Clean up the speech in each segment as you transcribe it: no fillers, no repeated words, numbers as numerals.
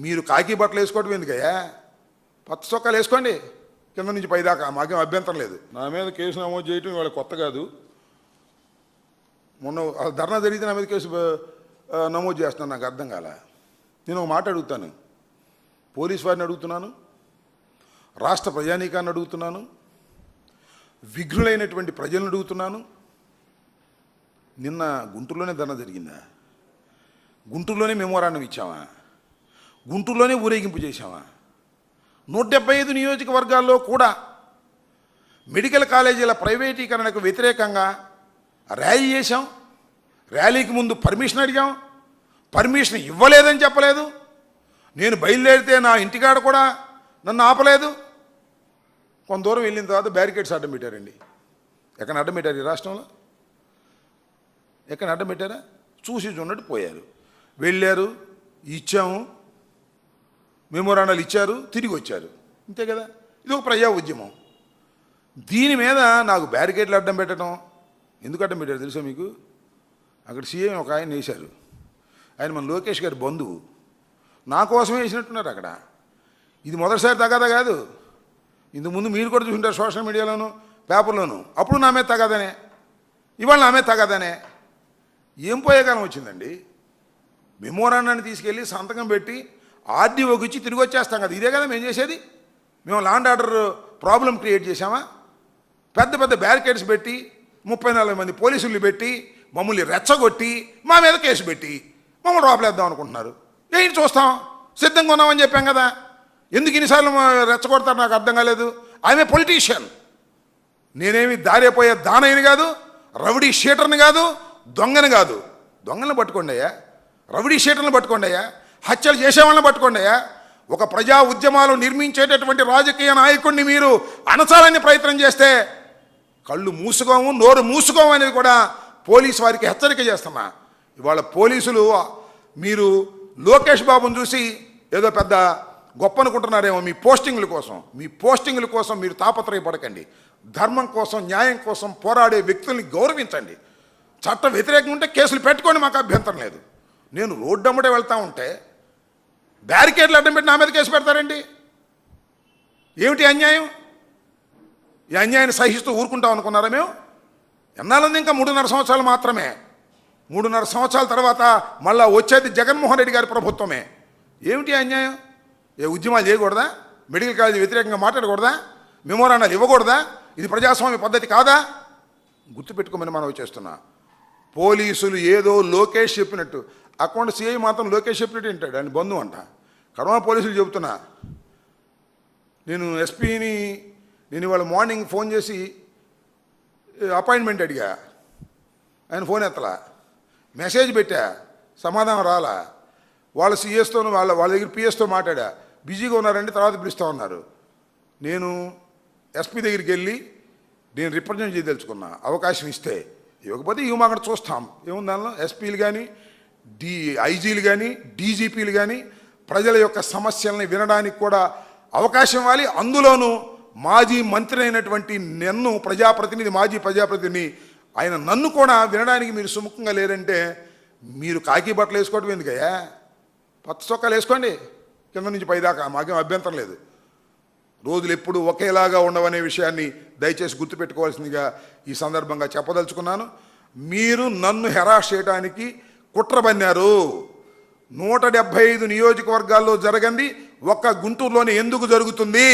మీరు కాకి బట్టలు వేసుకోవడం ఎందుకయ్యా? పచ్చ చొక్కాలు వేసుకోండి కింద నుంచి పైదాకా, మాకేం అభ్యంతరం లేదు. నా మీద కేసు నమోదు చేయటం వాళ్ళ కొత్త కాదు. మొన్న ధర్నా జరిగితే నా మీద కేసు నమోదు చేస్తున్నాను. నాకు అర్థం కాల. నేను ఒక మాట అడుగుతాను, పోలీస్ వారిని అడుగుతున్నాను, రాష్ట్ర ప్రజానీకాన్ని అడుగుతున్నాను, విఘ్నులైనటువంటి ప్రజలను అడుగుతున్నాను. నిన్న గుంటూరులోనే ధర్నా జరిగిందా? గుంటూరులోనే మెమోరాండం ఇచ్చామా? గుంటూరులోనే ఊరేగింపు చేశామా? 175 నియోజకవర్గాల్లో కూడా మెడికల్ కాలేజీల ప్రైవేటీకరణకు వ్యతిరేకంగా ర్యాలీ చేశాం. ర్యాలీకి ముందు పర్మిషన్ అడిగాం, పర్మిషన్ ఇవ్వలేదని చెప్పలేదు. నేను బయలుదేరితే నా ఇంటికాడ కూడా నన్ను ఆపలేదు. కొంత దూరం వెళ్ళిన తర్వాత బ్యారికేడ్స్ అడ్డం పెట్టారండి. ఎక్కడ అడ్డం పెట్టారు? ఈ రాష్ట్రంలో ఎక్కడ అడ్డం పెట్టారా? చూసి చూడట్టు పోయారు. వెళ్ళారు, ఇచ్చాము, మెమోరాండాలు ఇచ్చారు, తిరిగి వచ్చారు. అంతే కదా. ఇది ఒక ప్రజా ఉద్యమం. దీని మీద నాకు బ్యారికేడ్లు అడ్డం పెట్టడం ఎందుకు అడ్డం పెట్టారు తెలుసా మీకు? అక్కడ సీఎం ఒక ఆయన వేశారు. ఆయన మన లోకేష్ గారి బంధువు. నా కోసమే వేసినట్టున్నారు అక్కడ. ఇది మొదటిసారి తగాదా కాదు. ఇంతకుముందు మీరు కూడా చూసుంటారు సోషల్ మీడియాలోను, పేపర్లోను. అప్పుడు నా మీద తగాదనే, ఇవాళ నా మీద తగాదనే. ఏం పోయే కాలం వచ్చిందండి? మెమోరాండాన్ని తీసుకెళ్ళి సంతకం పెట్టి ఆర్డీఓకి ఇచ్చి తిరిగి వచ్చేస్తాం కదా. ఇదే కదా మేము చేసేది. మేము law and order problem create చేసామా? పెద్ద పెద్ద బ్యారికేడ్స్ పెట్టి 30-40 మంది పోలీసులు పెట్టి మమ్మల్ని రెచ్చగొట్టి మా మీద కేసు పెట్టి మమ్మల్ని లోపలేద్దాం అనుకుంటున్నారు. ఏంటి చూస్తాం, సిద్ధంగా ఉన్నామని చెప్పాం కదా. ఎందుకు ఇన్నిసార్లు రెచ్చగొడతారు నాకు అర్థం కాలేదు. ఆమె పొలిటీషియన్. నేనేమి దారిపోయే దానయ్యని కాదు, రౌడీ షీటర్ని కాదు, దొంగని కాదు. దొంగలను పట్టుకోండి అయ్యా, రౌడీ షీటర్లను పట్టుకోండి అయ్యా, హత్యలు చేసేవాళ్ళని పట్టుకోండి అయ్యా. ఒక ప్రజా ఉద్యమాలు నిర్మించేటటువంటి రాజకీయ నాయకుడిని మీరు అణచాలని ప్రయత్నం చేస్తే కళ్ళు మూసుకోము, నోరు మూసుకోము అనేది కూడా పోలీసు వారికి హెచ్చరిక చేస్తున్నా. ఇవాళ పోలీసులు మీరు లోకేష్ బాబుని చూసి ఏదో పెద్ద గొప్ప అనుకుంటున్నారేమో. మీ పోస్టింగుల కోసం మీరు తాపత్రయపడకండి. ధర్మం కోసం, న్యాయం కోసం పోరాడే వ్యక్తుల్ని గౌరవించండి. చట్ట వ్యతిరేకంగా ఉంటే కేసులు పెట్టుకోండి, మాకు అభ్యంతరం లేదు. నేను రోడ్డు అమ్మడే వెళ్తా ఉంటే బ్యారికేడ్లు అడ్డం పెట్టి నా మీద కేసు పెడతారండి. ఏమిటి అన్యాయం? ఈ అన్యాయాన్ని సహిస్తూ ఊరుకుంటాం అనుకున్నారా మేము? ఎన్నాళ్ళంది? ఇంకా 3.5 సంవత్సరాలు మాత్రమే. 3.5 సంవత్సరాల తర్వాత మళ్ళా వచ్చేది జగన్మోహన్ రెడ్డి గారి ప్రభుత్వమే. ఏమిటి అన్యాయం? ఏ ఉద్యమాలు చేయకూడదా? మెడికల్ కాలేజీ వ్యతిరేకంగా మాట్లాడకూడదా? మెమోరాండాలు ఇవ్వకూడదా? ఇది ప్రజాస్వామ్య పద్ధతి కాదా? గుర్తుపెట్టుకోమని మనం చేస్తున్నా. పోలీసులు ఏదో లోకేష్ చెప్పినట్టు, అకౌంట్ సిఐ మాత్రం లోకేష్ చెప్పినట్టు వింటాడు. ఆయన బంధువు అంట. కడమ పోలీసులు చెబుతున్నా. నేను ఎస్పీని ఇవాళ మార్నింగ్ ఫోన్ చేసి అపాయింట్మెంట్ అడిగా, ఆయన ఫోన్ ఎత్తలా. మెసేజ్ పెట్టా, సమాధానం రాలా. వాళ్ళ సిఎస్తో వాళ్ళ దగ్గర పిఎస్తో మాట్లాడా, బిజీగా ఉన్నారండి, తర్వాత పిలుస్తూ ఉన్నారు. నేను ఎస్పీ దగ్గరికి వెళ్ళి నేను రిప్రజెంట్ చేయదలుచుకున్నా. అవకాశం ఇస్తే, ఇవ్వకపోతే ఇవి అక్కడ చూస్తాం. ఏముంది దానిలో? ఎస్పీలు కానీ, ఐజీలు కానీ, డీజీపీలు కానీ ప్రజల యొక్క సమస్యల్ని వినడానికి కూడా అవకాశం ఇవ్వాలి. అందులోనూ మాజీ మంత్రి అయినటువంటి నన్ను, మాజీ ప్రజాప్రతినిధి ఆయన నన్ను కూడా వినడానికి మీరు సుముఖంగా లేరంటే మీరు కాకి బట్టలు వేసుకోవడం ఎందుకయ్యా? పచ్చ చొక్కాలు వేసుకోండి కింద నుంచి పైదాకా, మాకేం అభ్యంతరం లేదు. రోజులు ఎప్పుడు ఒకేలాగా ఉండవనే విషయాన్ని దయచేసి గుర్తుపెట్టుకోవాల్సిందిగా ఈ సందర్భంగా చెప్పదలుచుకున్నాను. మీరు నన్ను హెరాస్ చేయడానికి కుట్ర పన్నారు. 175 నియోజకవర్గాల్లో జరగంది ఒక్క గుంటూరులోనే ఎందుకు జరుగుతుంది?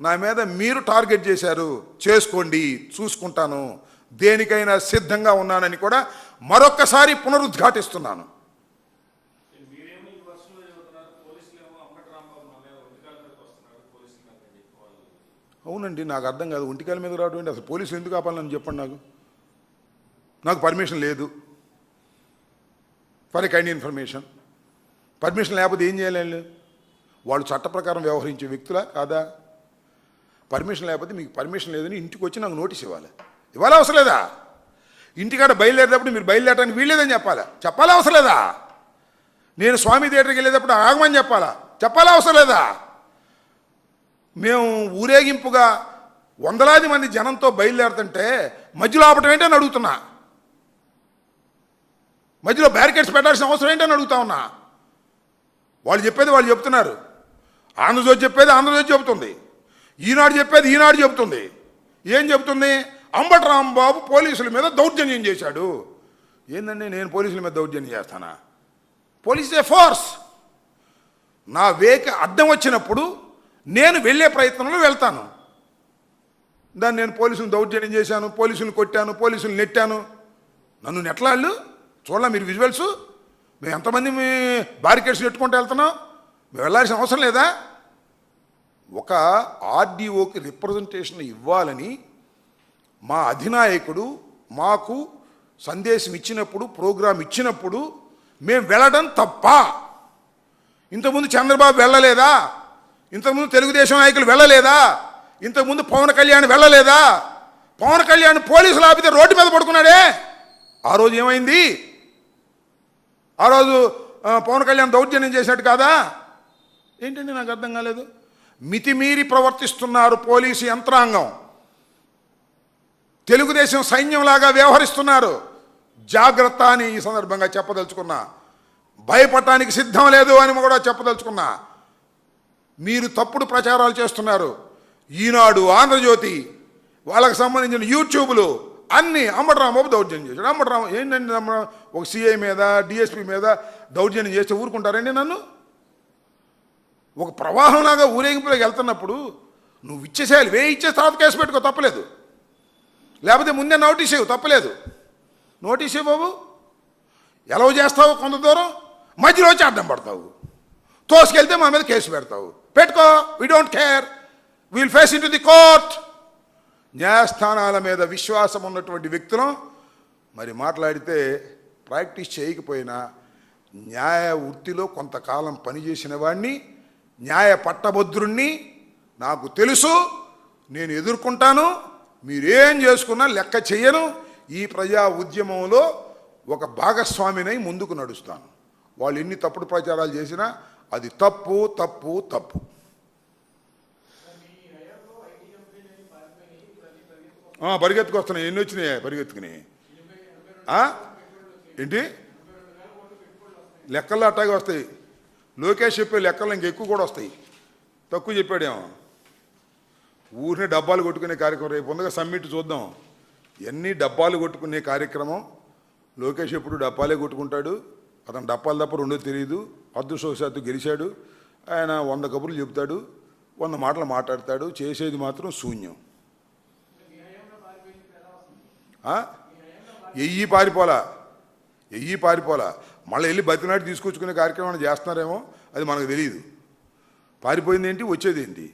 నా మీద మీరు టార్గెట్ చేశారు. చేసుకోండి, చూసుకుంటాను. దేనికైనా సిద్ధంగా ఉన్నానని కూడా మరొక్కసారి పునరుద్ఘాటిస్తున్నాను. అవునండి, నాకు అర్థం కాదు. ఒంటికాల మీద రావడం అసలు పోలీసులు ఎందుకు ఆపాలని చెప్పండి. నాకు పర్మిషన్ లేదు for a kind information. Permission లేకపోతే ఏం చేయాలి? వాళ్ళు చట్ట ప్రకారం వ్యవహరించే వ్యక్తులా కాదా? పర్మిషన్ లేకపోతే మీకు పర్మిషన్ లేదని ఇంటికి వచ్చి నాకు నోటీస్ ఇవ్వాలి. ఇవ్వాలి అవసరం లేదా? ఇంటికాడ బయలుదేరేటప్పుడు మీరు బయలుదేరడానికి వీల్లేదని చెప్పాలా అవసరం లేదా? నేను స్వామి థియేటర్కి వెళ్ళేటప్పుడు ఆగమని చెప్పాలా అవసరం లేదా? మేము ఊరేగింపుగా వందలాది మంది జనంతో బయలుదేరుతుంటే మధ్యలో ఆపటం ఏంటని అడుగుతున్నా. మధ్యలో బ్యారికేడ్స్ పెట్టాల్సిన అవసరం ఏంటని అడుగుతా ఉన్నా. వాళ్ళు చెప్పేది వాళ్ళు చెప్తున్నారు. ఆంధ్రజ్యోతి చెప్పేది ఆంధ్రజ్యోతి చెబుతుంది, ఈనాడు చెప్పేది ఈనాడు చెబుతుంది. ఏం చెబుతుంది? అంబటి రాంబాబు పోలీసుల మీద దౌర్జన్యం చేశాడు. ఏందండి, నేను పోలీసుల మీద దౌర్జన్యం చేస్తానా? పోలీస్ ఏ ఫోర్స్. నా వేకి అడ్డం వచ్చినప్పుడు నేను వెళ్ళే ప్రయత్నంలో వెళ్తాను. దాన్ని నేను పోలీసులను దౌర్జన్యం చేశాను, పోలీసులను కొట్టాను, పోలీసులు నెట్టాను. నన్ను నెట్లాళ్ళు చూడాల మీరు విజువల్స్. మేము ఎంతమంది మీ బారికేడ్స్ నెట్టుకుంటూ వెళ్తున్నాం? మేము వెళ్ళాల్సిన అవసరం లేదా? ఒక ఆర్డీఓకి రిప్రజెంటేషన్ ఇవ్వాలని మా అధినాయకుడు మాకు సందేశం ఇచ్చినప్పుడు, ప్రోగ్రాం ఇచ్చినప్పుడు మేము వెళ్ళడం తప్ప? ఇంతకుముందు చంద్రబాబు వెళ్ళలేదా? ఇంతకుముందు తెలుగుదేశం నాయకులు వెళ్ళలేదా? ఇంతకుముందు పవన్ కళ్యాణ్ వెళ్ళలేదా? పవన్ కళ్యాణ్ పోలీసులు ఆపితే రోడ్డు మీద పడుకున్నాడే. ఆ రోజు ఏమైంది? ఆ రోజు పవన్ కళ్యాణ్ దౌర్జన్యం చేసినట్టు కాదా? ఏంటండి, నాకు అర్థం కాలేదు. మితిమీరి ప్రవర్తిస్తున్నారు పోలీసు యంత్రాంగం. తెలుగుదేశం సైన్యంలాగా వ్యవహరిస్తున్నారు. జాగ్రత్త అని ఈ సందర్భంగా చెప్పదలుచుకున్నా. భయపడటానికి సిద్ధం లేదు అని కూడా చెప్పదలుచుకున్నా. మీరు తప్పుడు ప్రచారాలు చేస్తున్నారు. ఈనాడు, ఆంధ్రజ్యోతి, వాళ్ళకి సంబంధించిన యూట్యూబ్లు అన్నీ అంబటి రాంబాబు దౌర్జన్యం చేశాడు. అంబటి రాంబాబు ఏంటండి, ఒక సిఐ మీద, డిఎస్పీ మీద దౌర్జన్యం చేస్తే ఊరుకుంటారండి? నన్ను ఒక ప్రవాహంలాగా ఊరేగింపులోకి వెళ్తున్నప్పుడు నువ్వు ఇచ్చేసేయాలి. ఇచ్చే తర్వాత కేసు పెట్టుకో, తప్పలేదు. లేకపోతే ముందే నోటీస్ ఇవ్వు, తప్పలేదు. నోటీస్ ఇవ్వు బాబు. ఎలా చేస్తావు? కొంత దూరం మధ్యలో వచ్చి అడ్డం పడతావు, తోసుకెళ్తే మా మీద కేసు పెడతావు. పెట్టుకో, we don't care, will face in to the court. న్యాయస్థానాల మీద విశ్వాసం ఉన్నటువంటి వ్యక్తులం మరి మాట్లాడితే ప్రాక్టీస్ చేయకపోయినా న్యాయ వృత్తిలో కొంతకాలం పనిచేసిన వాడిని, న్యాయ పట్టభద్రుణ్ణి, నాకు తెలుసు, నేను ఎదుర్కొంటాను. మీరేం చేసుకున్నా లెక్క చెయ్యను. ఈ ప్రజా ఉద్యమంలో ఒక భాగస్వామినై ముందుకు నడుస్తాను. వాళ్ళు ఎన్ని తప్పుడు ప్రచారాలు చేసినా అది తప్పు తప్పు తప్పు. పరిగెత్తుకొస్తున్నాయి. ఎన్ని వచ్చినాయి పరిగెత్తుకుని? ఏంటి లెక్కల్లో అట్టాగే వస్తాయి. లోకేష్ చెప్పే లెక్కల్లో ఇంకెక్కువ కూడా వస్తాయి. తక్కువ చెప్పాడేమో. ఊరిని డబ్బాలు కొట్టుకునే కార్యక్రమం రేపు ఉందగా, సమ్మిట్ చూద్దాం. ఎన్ని డబ్బాలు కొట్టుకునే కార్యక్రమం. లోకేష్ ఎప్పుడు డబ్బాలే కొట్టుకుంటాడు. అతను డబ్బాలు తప్ప రెండో తెలియదు. అదృష్టవశాత్తు గెలిచాడు. ఆయన 100 కబుర్లు చెబుతాడు, 100 మాటలు మాట్లాడతాడు, చేసేది మాత్రం శూన్యం. ఎయ్యి పారిపోలా. మళ్ళీ వెళ్ళి బతినాటి తీసుకొచ్చుకునే కార్యక్రమాన్ని చేస్తున్నారేమో, అది మనకు తెలియదు. పారిపోయింది ఏంటి, వచ్చేది ఏంటి?